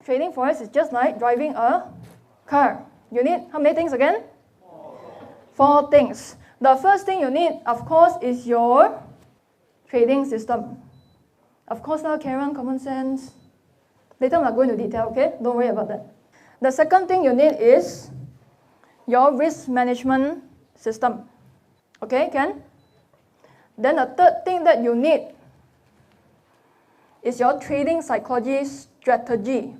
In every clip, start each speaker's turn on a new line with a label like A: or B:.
A: Trading Forex is just like driving a car. You need how many things again? 4 things. The first thing you need, of course, is your trading system. Of course, now Karen, common sense. Later I'm going into detail, okay? Don't worry about that. The second thing you need is your risk management system. Okay, Ken? Then the third thing that you need is your trading psychology strategy.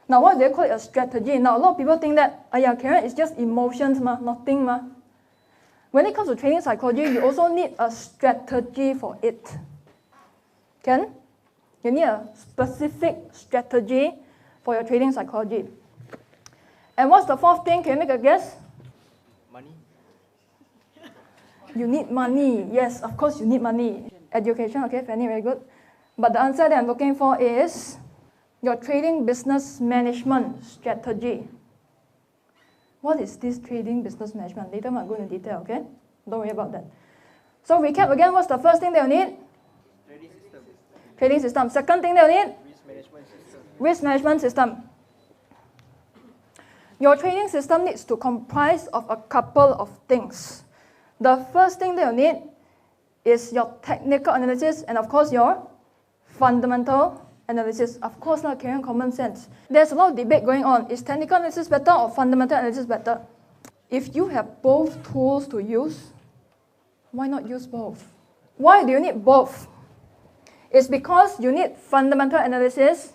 A: Now, why do they call it a strategy? Now, a lot of people think that, Karen, it's just emotions, nothing. When it comes to trading psychology, you also need a strategy for it. Ken? You need a specific strategy for your trading psychology. And what's the fourth thing? Can you make a guess?
B: Money.
A: You need money. Yes, of course you need money. Education, okay, Fanny, very good. But the answer that I'm looking for is your trading business management strategy. What is this trading business management? Later I'm going into detail, okay? Don't worry about that. So recap again, what's the first thing that you need?
B: Trading system.
A: Trading system. Second thing that you need?
B: Risk management system.
A: Risk management system. Your trading system needs to comprise of a couple of things. The first thing that you need is your technical analysis and of course your fundamental analysis. Of course, not carrying common sense. There's a lot of debate going on. Is technical analysis better or fundamental analysis better? If you have both tools to use, why not use both? Why do you need both? It's because you need fundamental analysis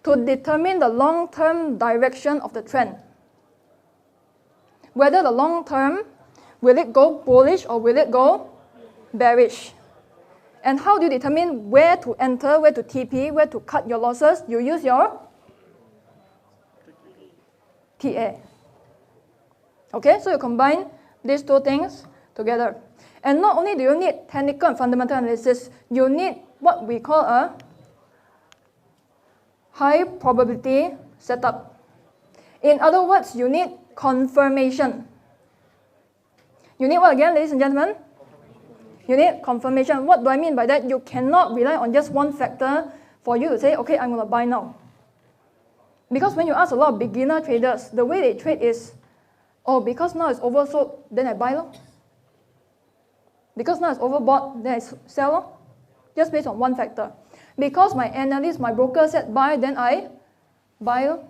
A: to determine the long-term direction of the trend. Whether the long term, will it go bullish or will it go bearish? And how do you determine where to enter, where to TP, where to cut your losses? You use your TA. Okay, so you combine these two things together. And not only do you need technical and fundamental analysis, you need what we call a high probability setup. In other words, you need confirmation. You need what again, ladies and gentlemen? You need confirmation. What do I mean by that? You cannot rely on just one factor for you to say, okay, I'm going to buy now. Because when you ask a lot of beginner traders, the way they trade is, oh, because now it's oversold, then I buy lor. Because now it's overbought, then I sell lor. Just based on one factor. Because my analyst, my broker said buy, then I buy lor.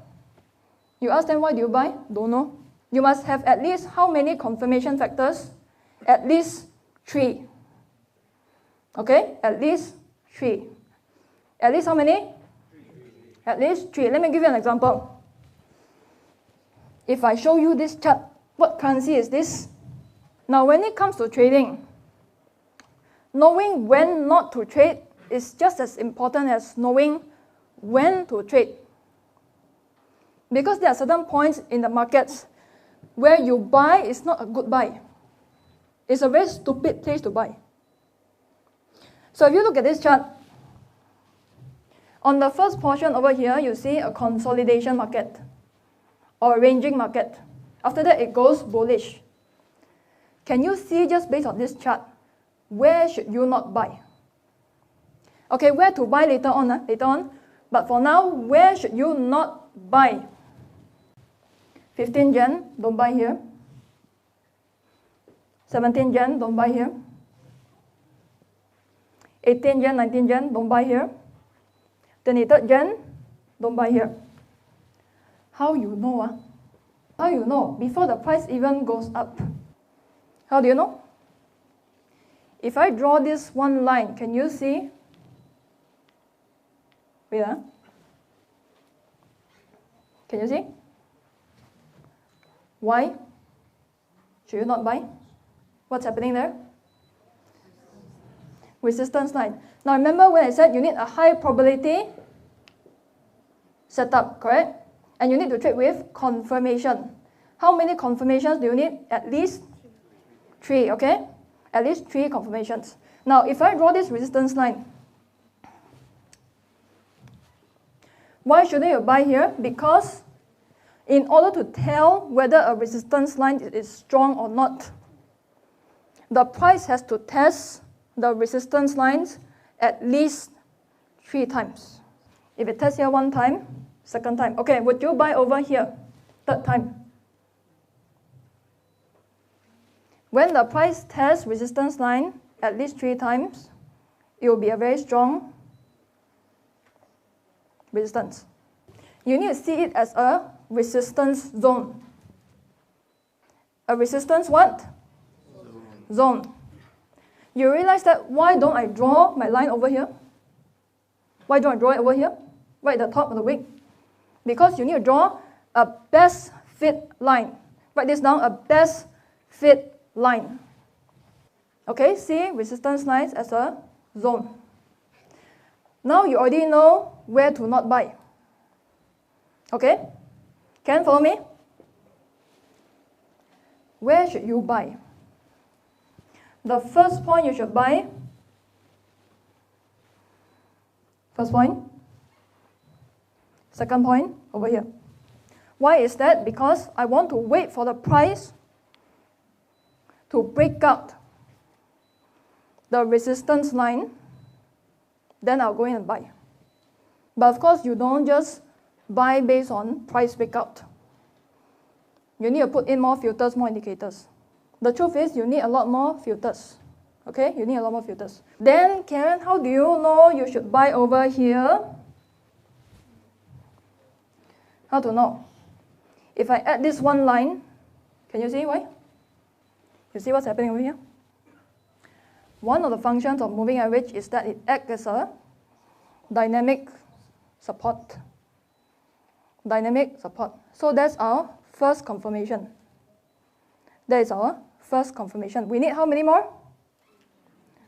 A: You ask them, why do you buy? Don't know. You must have at least how many confirmation factors? At least 3. Okay? At least 3. At least how many?
B: 3.
A: At least 3. Let me give you an example. If I show you this chart, what currency is this? Now, when it comes to trading, knowing when not to trade is just as important as knowing when to trade. Because there are certain points in the markets where you buy is not a good buy. It's a very stupid place to buy. So if you look at this chart, on the first portion over here, you see a consolidation market or a ranging market. After that, it goes bullish. Can you see just based on this chart, where should you not buy? Okay, where to buy later on. But for now, where should you not buy? 15 Jan, don't buy here. 17 Jan, don't buy here. 18 Jan, 19 Jan, don't buy here. 23rd Jan, don't buy here. How you know? How you know? Before the price even goes up. How do you know? If I draw this one line, can you see? Wait, Can you see? Why should you not buy? What's happening there? Resistance line. Now remember when I said you need a high probability setup, correct? And you need to trade with confirmation. How many confirmations do you need? At least 3, okay? At least 3 confirmations. Now if I draw this resistance line, why shouldn't you buy here? Because in order to tell whether a resistance line is strong or not, the price has to test the resistance lines at least 3 times. If it tests here one time, second time. Okay, would you buy over here, third time? When the price tests resistance line at least 3 times, it will be a very strong resistance. You need to see it as a resistance zone. A resistance what? Zone. You realize that why don't I draw my line over here? Why don't I draw it over here? Right at the top of the wick. Because you need to draw a best fit line. Write this down, a best fit line. Okay, see resistance lines as a zone. Now you already know where to not buy. Okay? Can you follow me? Where should you buy? The first point you should buy. First point. Second point, over here. Why is that? Because I want to wait for the price to break out the resistance line, then I'll go in and buy. But of course, you don't just buy based on price breakout. You need to put in more filters, more indicators. The truth is, you need a lot more filters. Okay, you need a lot more filters. Then, Karen, how do you know you should buy over here? How to know? If I add this one line, can you see why? You see what's happening over here? One of the functions of moving average is that it acts as a dynamic support. Dynamic support. So that's our first confirmation. That is our first confirmation. We need how many more?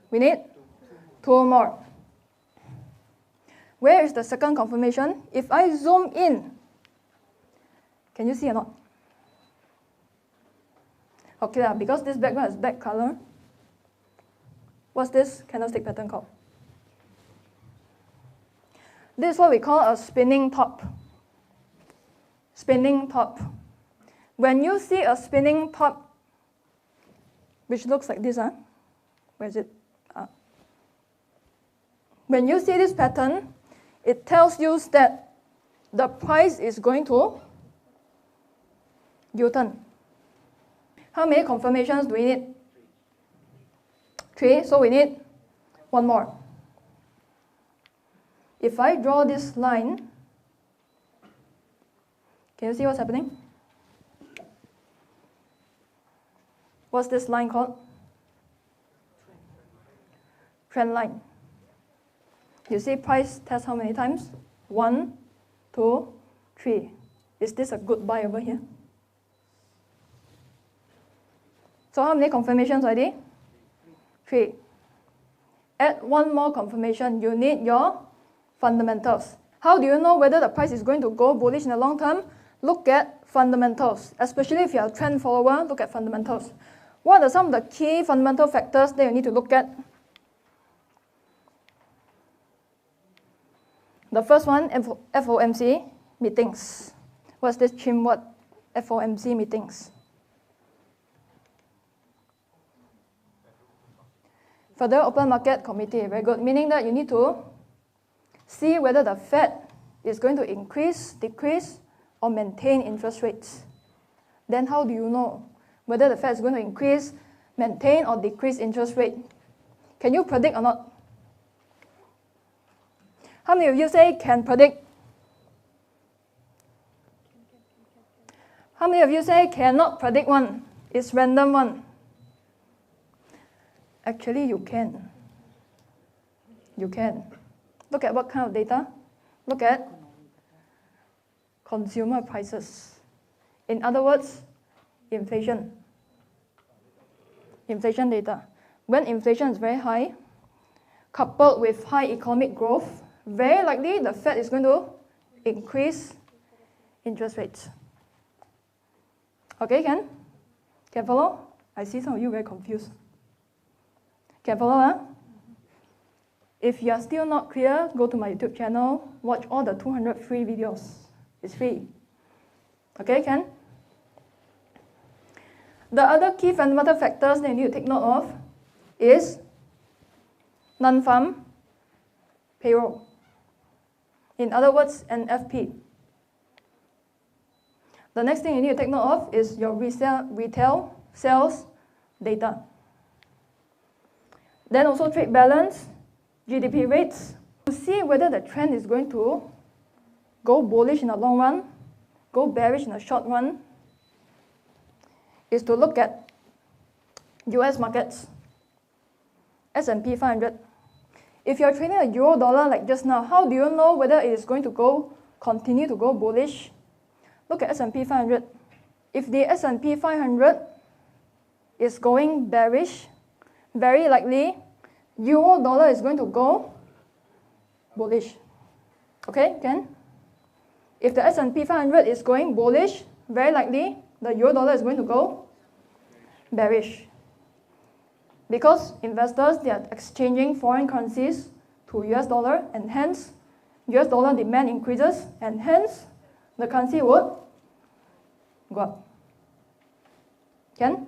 A: We need 2 more. Where is the second confirmation? If I zoom in, can you see or not? Okay, because this background is black color. What's this candlestick pattern called? This is what we call a spinning top. Spinning top. When you see a spinning top, which looks like this, where is it? When you see this pattern, it tells you that the price is going to U-turn. How many confirmations do we need? 3, so we need 1 more. If I draw this line, can you see what's happening? What's this line called? Trend line. You see price test how many times? 1, 2, 3. Is this a good buy over here? So how many confirmations already? 3. Add 1 more confirmation. You need your fundamentals. How do you know whether the price is going to go bullish in the long term? Look at fundamentals. Especially if you are a trend follower, look at fundamentals. What are some of the key fundamental factors that you need to look at? The first one, FOMC meetings. What's this chim word? FOMC meetings. Federal Open Market Committee, very good. Meaning that you need to see whether the Fed is going to increase, decrease, or maintain interest rates. Then how do you know whether the Fed is going to increase, maintain, or decrease interest rate? Can you predict or not? How many of you say can predict? How many of you say cannot predict one? It's random one. Actually, you can. You can. Look at what kind of data? Look at consumer prices. In other words, inflation. Inflation data. When inflation is very high, coupled with high economic growth, very likely the Fed is going to increase interest rates. Okay, can follow? I see some of you very confused. Can follow, huh? If you are still not clear, go to my YouTube channel, watch all the 200 free videos. It's free. Okay, can? The other key fundamental factors that you need to take note of is non-farm payroll. In other words, NFP. The next thing you need to take note of is your retail sales data. Then also trade balance, GDP rates. To see whether the trend is going to go bullish in the long run, go bearish in the short run, is to look at US markets, S&P 500. If you're trading a euro dollar like just now, how do you know whether it is going to continue to go bullish? Look at S&P 500. If the S&P 500 is going bearish, very likely euro dollar is going to go bullish. Okay, Ken? If the S&P 500 is going bullish, very likely the euro dollar is going to go bearish. Because investors, they are exchanging foreign currencies to US dollar, and hence US dollar demand increases, and hence the currency would go up. Ken?